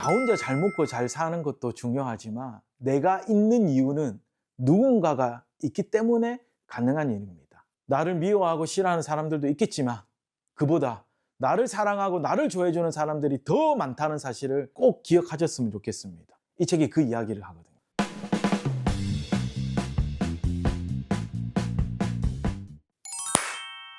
혼자 잘 먹고 잘 사는 것도 중요하지만 내가 있는 이유는 누군가가 있기 때문에 가능한 일입니다. 나를 미워하고 싫어하는 사람들도 있겠지만 그보다 나를 사랑하고 나를 좋아해주는 사람들이 더 많다는 사실을 꼭 기억하셨으면 좋겠습니다. 이 책이 그 이야기를 하거든요.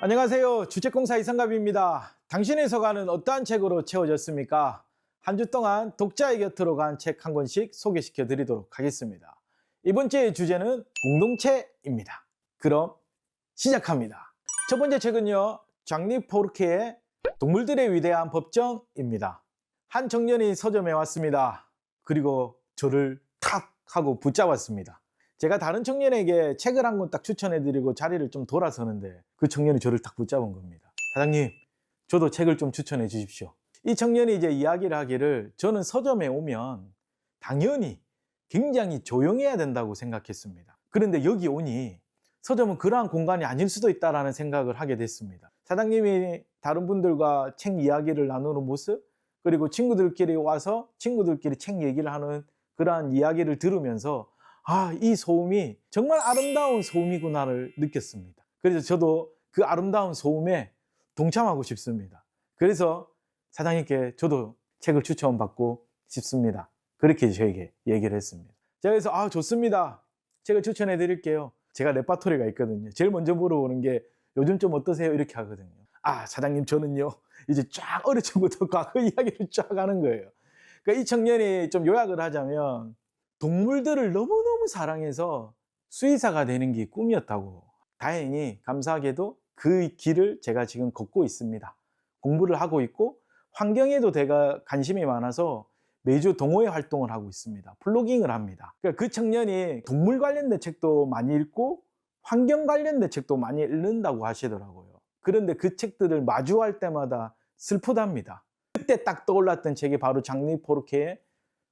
안녕하세요. 주책공사 이성갑입니다. 당신의 서가는 어떠한 책으로 채워졌습니까? 한 주 동안 독자의 곁으로 간 책 한 권씩 소개시켜 드리도록 하겠습니다. 이번 주의 주제는 공동체입니다. 그럼 시작합니다. 첫 번째 책은요, 장리 포르케의 동물들의 위대한 법정입니다. 한 청년이 서점에 왔습니다. 그리고 저를 탁 하고 붙잡았습니다. 제가 다른 청년에게 책을 한 권 딱 추천해드리고 자리를 좀 돌아서는데 그 청년이 저를 딱 붙잡은 겁니다. 사장님, 저도 책을 좀 추천해 주십시오. 이 청년이 이제 이야기를 하기를, 저는 서점에 오면 당연히 굉장히 조용해야 된다고 생각했습니다. 그런데 여기 오니 서점은 그러한 공간이 아닐 수도 있다는 생각을 하게 됐습니다. 사장님이 다른 분들과 책 이야기를 나누는 모습, 그리고 친구들끼리 와서 친구들끼리 책 얘기를 하는 그러한 이야기를 들으면서 이 소음이 정말 아름다운 소음이구나를 느꼈습니다. 그래서 저도 그 아름다운 소음에 동참하고 싶습니다. 그래서 사장님께 저도 책을 추천받고 싶습니다. 그렇게 저에게 얘기를 했습니다. 제가 그래서 좋습니다. 책을 추천해 드릴게요. 제가 레파토리가 있거든요. 제일 먼저 물어보는 게 요즘 좀 어떠세요? 이렇게 하거든요. 사장님, 저는요 이제 쫙 어릴 적부터 과거 이야기를 쫙 하는 거예요. 그러니까 이 청년이 좀 요약을 하자면 동물들을 너무너무 사랑해서 수의사가 되는 게 꿈이었다고. 다행히 감사하게도 그 길을 제가 지금 걷고 있습니다. 공부를 하고 있고 환경에도 제가 관심이 많아서 매주 동호회 활동을 하고 있습니다. 플로깅을 합니다. 그러니까 그 청년이 동물 관련된 책도 많이 읽고 환경 관련된 책도 많이 읽는다고 하시더라고요. 그런데 그 책들을 마주할 때마다 슬프답니다. 그때 딱 떠올랐던 책이 바로 장리 포르케의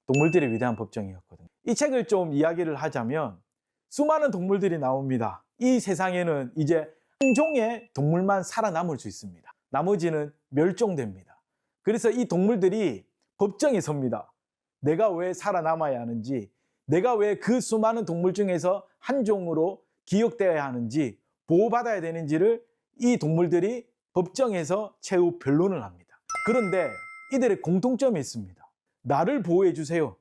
동물들의 위대한 법정이었거든요. 이 책을 좀 이야기를 하자면 수많은 동물들이 나옵니다. 이 세상에는 이제 한 종의 동물만 살아남을 수 있습니다. 나머지는 멸종됩니다. 그래서 이 동물들이 법정에 섭니다. 내가 왜 살아남아야 하는지, 내가 왜 그 수많은 동물 중에서 한 종으로 기억되어야 하는지, 보호받아야 되는지를 이 동물들이 법정에서 최후 변론을 합니다. 그런데 이들의 공통점이 있습니다. 나를 보호해 주세요.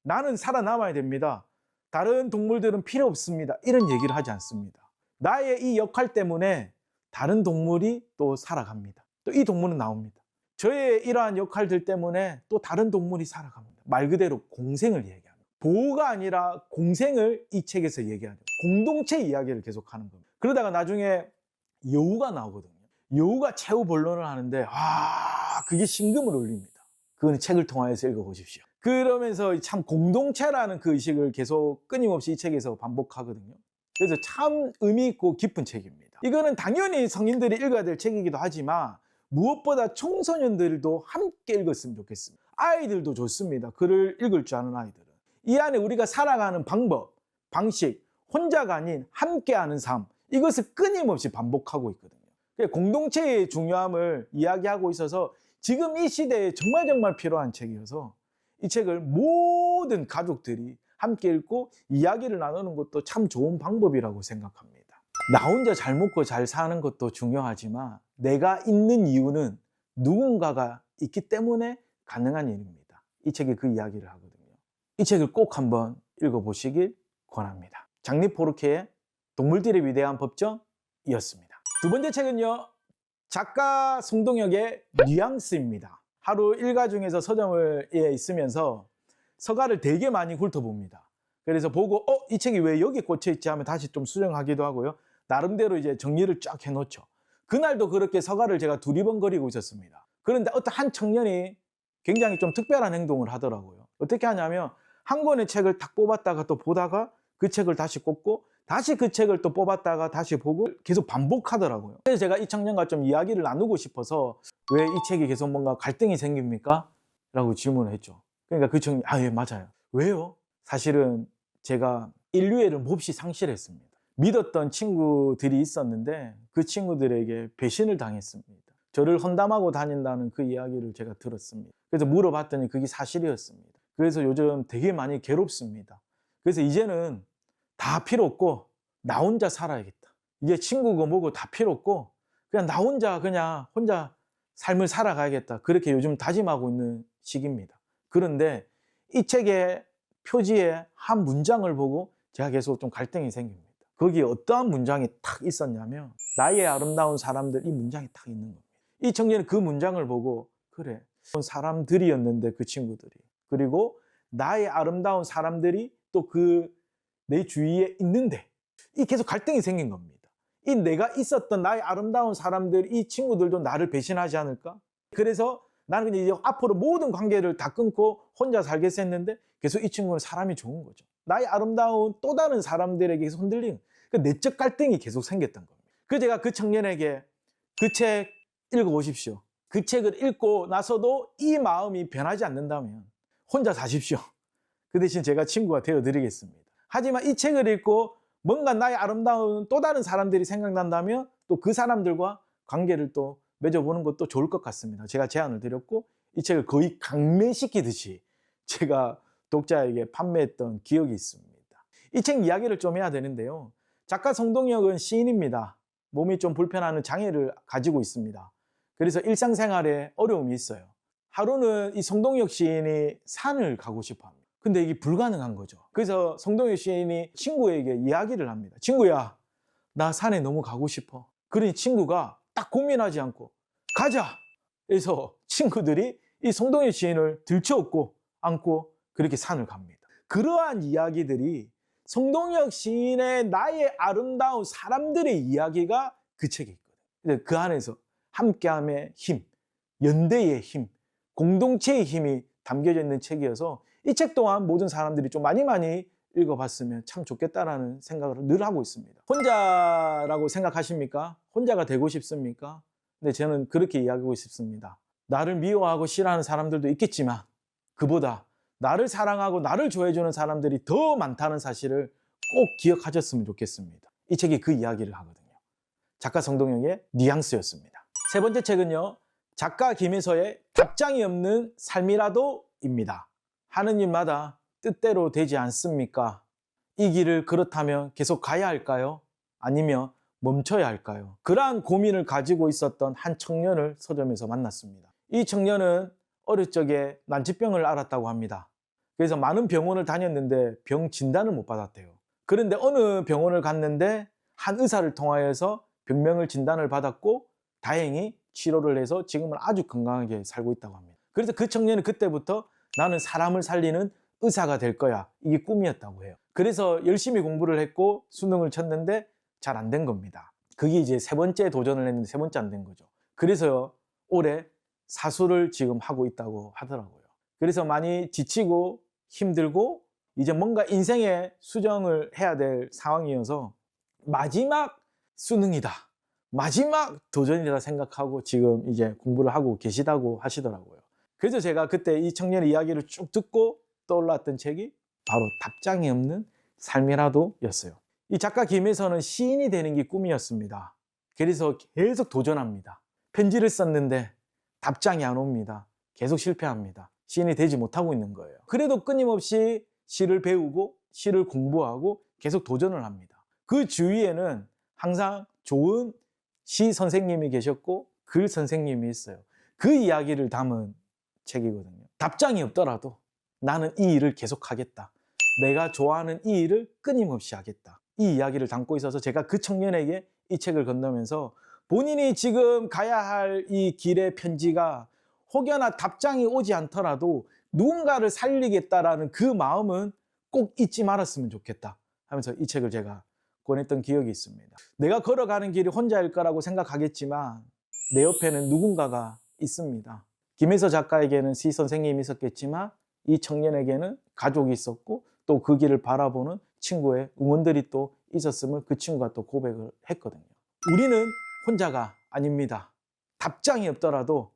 나는 살아남아야 됩니다. 다른 동물들은 필요 없습니다. 이런 얘기를 하지 않습니다. 나의 이 역할 때문에 다른 동물이 또 살아갑니다. 또 이 동물은 나옵니다. 저의 이러한 역할들 때문에 또 다른 동물이 살아갑니다. 말 그대로 공생을 얘기합니다. 보호가 아니라 공생을 이 책에서 얘기하죠. 공동체 이야기를 계속하는 겁니다. 그러다가 나중에 여우가 나오거든요. 여우가 최후 본론을 하는데 그게 심금을 울립니다. 그건 책을 통하여서 읽어보십시오. 그러면서 참 공동체라는 그 의식을 계속 끊임없이 이 책에서 반복하거든요. 그래서 참 의미 있고 깊은 책입니다. 이거는 당연히 성인들이 읽어야 될 책이기도 하지만 무엇보다 청소년들도 함께 읽었으면 좋겠습니다. 아이들도 좋습니다. 글을 읽을 줄 아는 아이들은. 이 안에 우리가 살아가는 방법, 방식, 혼자가 아닌 함께하는 삶, 이것을 끊임없이 반복하고 있거든요. 공동체의 중요함을 이야기하고 있어서 지금 이 시대에 정말 필요한 책이어서 이 책을 모든 가족들이 함께 읽고 이야기를 나누는 것도 참 좋은 방법이라고 생각합니다. 나 혼자 잘 먹고 잘 사는 것도 중요하지만 내가 있는 이유는 누군가가 있기 때문에 가능한 일입니다. 이 책이 그 이야기를 하거든요. 이 책을 꼭 한번 읽어보시길 권합니다. 장리 포르케의 동물들의 위대한 법정이었습니다. 두 번째 책은요, 작가 송동혁의 뉘앙스입니다. 하루 일과 중에서 서점에 있으면서 서가를 되게 많이 훑어봅니다. 그래서 보고 이 책이 왜 여기 꽂혀있지 하면 다시 좀 수정하기도 하고요. 나름대로 이제 정리를 쫙 해놓죠. 그날도 그렇게 서가를 제가 두리번거리고 있었습니다. 그런데 어떤 한 청년이 굉장히 좀 특별한 행동을 하더라고요. 어떻게 하냐면 한 권의 책을 딱 뽑았다가 또 보다가 그 책을 다시 꽂고 다시 그 책을 또 뽑았다가 다시 보고 계속 반복하더라고요. 그래서 제가 이 청년과 좀 이야기를 나누고 싶어서 왜 이 책이 계속 뭔가 갈등이 생깁니까? 라고 질문을 했죠. 그러니까 그 청년이 예, 맞아요. 왜요? 사실은 제가 인류애를 몹시 상실했습니다. 믿었던 친구들이 있었는데 그 친구들에게 배신을 당했습니다. 저를 험담하고 다닌다는 그 이야기를 제가 들었습니다. 그래서 물어봤더니 그게 사실이었습니다. 그래서 요즘 되게 많이 괴롭습니다. 그래서 이제는 다 필요 없고 나 혼자 살아야겠다. 이게 친구고 뭐고 다 필요 없고 그냥 나 혼자 삶을 살아가야겠다. 그렇게 요즘 다짐하고 있는 시기입니다. 그런데 이 책의 표지의 한 문장을 보고 제가 계속 좀 갈등이 생깁니다. 거기에 어떠한 문장이 탁 있었냐면 나의 아름다운 사람들, 이 문장이 탁 있는 겁니다. 이 청년은 그 문장을 보고 그래, 사람들이었는데 그 친구들이, 그리고 나의 아름다운 사람들이 또 그 내 주위에 있는데, 이 계속 갈등이 생긴 겁니다. 이 내가 있었던 나의 아름다운 사람들, 이 친구들도 나를 배신하지 않을까? 그래서 나는 그냥 이제 앞으로 모든 관계를 다 끊고 혼자 살겠어 했는데 계속 이 친구는 사람이 좋은 거죠. 나의 아름다운 또 다른 사람들에게 계속 흔들리는 그 내적 갈등이 계속 생겼던 겁니다. 그래서 제가 그 청년에게 그 책 읽어보십시오. 그 책을 읽고 나서도 이 마음이 변하지 않는다면 혼자 사십시오. 그 대신 제가 친구가 되어드리겠습니다. 하지만 이 책을 읽고 뭔가 나의 아름다운 또 다른 사람들이 생각난다면 또 그 사람들과 관계를 또 맺어보는 것도 좋을 것 같습니다. 제가 제안을 드렸고 이 책을 거의 강매시키듯이 제가 독자에게 판매했던 기억이 있습니다. 이 책 이야기를 좀 해야 되는데요. 작가 성동혁은 시인입니다. 몸이 좀 불편한 장애를 가지고 있습니다. 그래서 일상생활에 어려움이 있어요. 하루는 이 성동혁 시인이 산을 가고 싶어 합니다. 근데 이게 불가능한 거죠. 그래서 성동혁 시인이 친구에게 이야기를 합니다. 친구야, 나 산에 너무 가고 싶어. 그러니 친구가 딱 고민하지 않고 가자! 그래서 친구들이 이 성동혁 시인을 들쳐업고 안고 그렇게 산을 갑니다. 그러한 이야기들이 성동혁 시인의 나의 아름다운 사람들의 이야기가 그 책에 있거든요. 그 안에서 함께함의 힘, 연대의 힘, 공동체의 힘이 담겨져 있는 책이어서 이 책 또한 모든 사람들이 좀 많이 읽어봤으면 참 좋겠다라는 생각을 늘 하고 있습니다. 혼자라고 생각하십니까? 혼자가 되고 싶습니까? 근데 저는 그렇게 이야기하고 싶습니다. 나를 미워하고 싫어하는 사람들도 있겠지만 그보다 나를 사랑하고 나를 좋아해주는 사람들이 더 많다는 사실을 꼭 기억하셨으면 좋겠습니다. 이 책이 그 이야기를 하거든요. 작가 성동혁의 뉘앙스였습니다. 세 번째 책은요, 작가 김혜서의 답장이 없는 삶이라도입니다. 하는 일마다 뜻대로 되지 않습니까? 이 길을 그렇다면 계속 가야 할까요? 아니면 멈춰야 할까요? 그러한 고민을 가지고 있었던 한 청년을 서점에서 만났습니다. 이 청년은 어릴 적에 난치병을 앓았다고 합니다. 그래서 많은 병원을 다녔는데 병 진단을 못 받았대요. 그런데 어느 병원을 갔는데 한 의사를 통하여서 병명을 진단을 받았고 다행히 치료를 해서 지금은 아주 건강하게 살고 있다고 합니다. 그래서 그 청년은 그때부터 나는 사람을 살리는 의사가 될 거야. 이게 꿈이었다고 해요. 그래서 열심히 공부를 했고 수능을 쳤는데 잘 안 된 겁니다. 그게 이제 세 번째 도전을 했는데 세 번째 안 된 거죠. 그래서 올해 사수를 지금 하고 있다고 하더라고요. 그래서 많이 지치고 힘들고 이제 뭔가 인생의 수정을 해야 될 상황이어서 마지막 수능이다, 마지막 도전이다 생각하고 지금 이제 공부를 하고 계시다고 하시더라고요. 그래서 제가 그때 이 청년의 이야기를 쭉 듣고 떠올랐던 책이 바로 답장이 없는 삶이라도 였어요. 이 작가 김혜서는 시인이 되는 게 꿈이었습니다. 그래서 계속 도전합니다. 편지를 썼는데 답장이 안 옵니다. 계속 실패합니다. 시인이 되지 못하고 있는 거예요. 그래도 끊임없이 시를 배우고 시를 공부하고 계속 도전을 합니다. 그 주위에는 항상 좋은 시 선생님이 계셨고 글 선생님이 있어요. 그 이야기를 담은 책이거든요. 답장이 없더라도 나는 이 일을 계속하겠다. 내가 좋아하는 이 일을 끊임없이 하겠다. 이 이야기를 담고 있어서 제가 그 청년에게 이 책을 건너면서 본인이 지금 가야 할 이 길의 편지가 혹여나 답장이 오지 않더라도 누군가를 살리겠다라는 그 마음은 꼭 잊지 말았으면 좋겠다 하면서 이 책을 제가 권했던 기억이 있습니다. 내가 걸어가는 길이 혼자일 거라고 생각하겠지만 내 옆에는 누군가가 있습니다. 김혜서 작가에게는 시 선생님이 있었겠지만 이 청년에게는 가족이 있었고 또 그 길을 바라보는 친구의 응원들이 또 있었음을 그 친구가 또 고백을 했거든요. 우리는 혼자가 아닙니다. 답장이 없더라도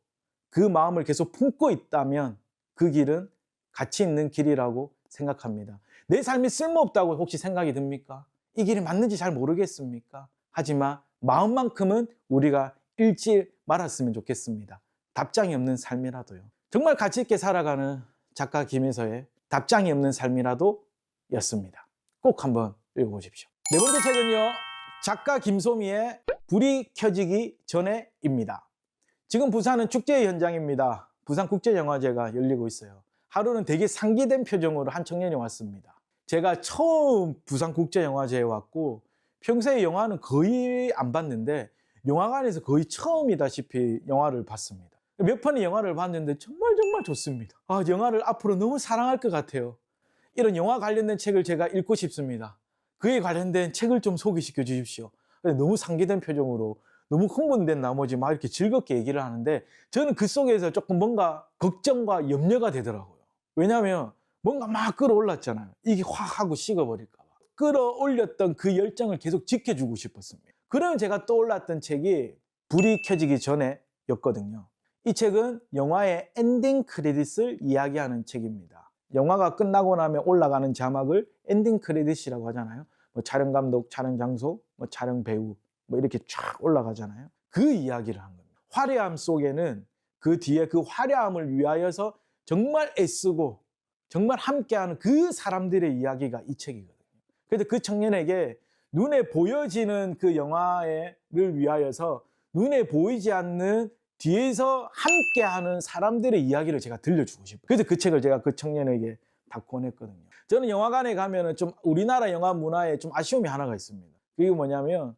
그 마음을 계속 품고 있다면 그 길은 가치 있는 길이라고 생각합니다. 내 삶이 쓸모없다고 혹시 생각이 듭니까? 이 길이 맞는지 잘 모르겠습니까? 하지만 마음만큼은 우리가 잃지 말았으면 좋겠습니다. 답장이 없는 삶이라도요. 정말 가치 있게 살아가는 작가 김혜서의 답장이 없는 삶이라도 였습니다. 꼭 한번 읽어보십시오. 네 번째 책은요, 작가 김소미의 불이 켜지기 전에입니다. 지금 부산은 축제의 현장입니다. 부산국제영화제가 열리고 있어요. 하루는 되게 상기된 표정으로 한 청년이 왔습니다. 제가 처음 부산국제영화제에 왔고 평소에 영화는 거의 안 봤는데 영화관에서 거의 처음이다시피 영화를 봤습니다. 몇 편의 영화를 봤는데 정말 좋습니다. 영화를 앞으로 너무 사랑할 것 같아요. 이런 영화 관련된 책을 제가 읽고 싶습니다. 그에 관련된 책을 좀 소개시켜 주십시오. 너무 상기된 표정으로 너무 흥분된 나머지 막 이렇게 즐겁게 얘기를 하는데 저는 그 속에서 조금 뭔가 걱정과 염려가 되더라고요. 왜냐하면 뭔가 막 끌어올랐잖아요. 이게 확 하고 식어버릴까 봐. 끌어올렸던 그 열정을 계속 지켜주고 싶었습니다. 그러면 제가 떠올랐던 책이 불이 켜지기 전에였거든요. 이 책은 영화의 엔딩 크레딧을 이야기하는 책입니다. 영화가 끝나고 나면 올라가는 자막을 엔딩 크레딧이라고 하잖아요. 뭐 촬영 감독, 촬영 장소, 뭐 촬영 배우 뭐 이렇게 쫙 올라가잖아요. 그 이야기를 한 겁니다. 화려함 속에는 그 뒤에 그 화려함을 위하여서 정말 애쓰고 정말 함께하는 그 사람들의 이야기가 이 책이거든요. 그래서 그 청년에게 눈에 보여지는 그 영화를 위하여서 눈에 보이지 않는 뒤에서 함께하는 사람들의 이야기를 제가 들려주고 싶어요. 그래서 그 책을 제가 그 청년에게 다 권했거든요. 저는 영화관에 가면은 좀 우리나라 영화 문화에 좀 아쉬움이 하나가 있습니다. 그게 뭐냐면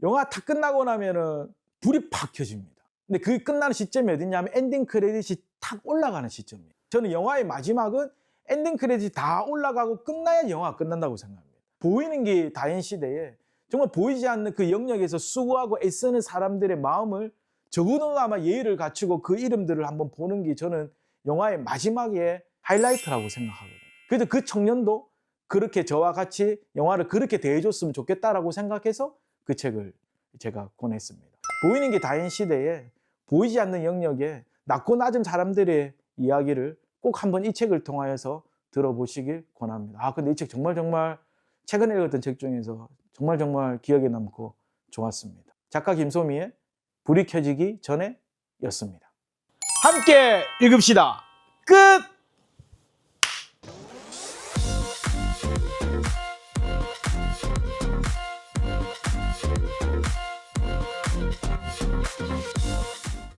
영화 다 끝나고 나면은 불이 팍 켜집니다. 근데 그 끝나는 시점이 어디냐면 엔딩 크레딧이 탁 올라가는 시점이에요. 저는 영화의 마지막은 엔딩 크레딧이 다 올라가고 끝나야 영화가 끝난다고 생각합니다. 보이는 게 다인 시대에 정말 보이지 않는 그 영역에서 수고하고 애쓰는 사람들의 마음을 적어도나마 예의를 갖추고 그 이름들을 한번 보는 게 저는 영화의 마지막의 하이라이트라고 생각하거든요. 그래서 그 청년도 그렇게 저와 같이 영화를 그렇게 대해줬으면 좋겠다라고 생각해서 그 책을 제가 권했습니다. 보이는 게 다인 시대에 보이지 않는 영역에 낮고 낮은 사람들의 이야기를 꼭 한번 이 책을 통하여서 들어보시길 권합니다. 근데 이 책 정말 최근에 읽었던 책 중에서 정말 기억에 남고 좋았습니다. 작가 김소미의 불이 켜지기 전에였습니다. 함께 읽읍시다. 끝!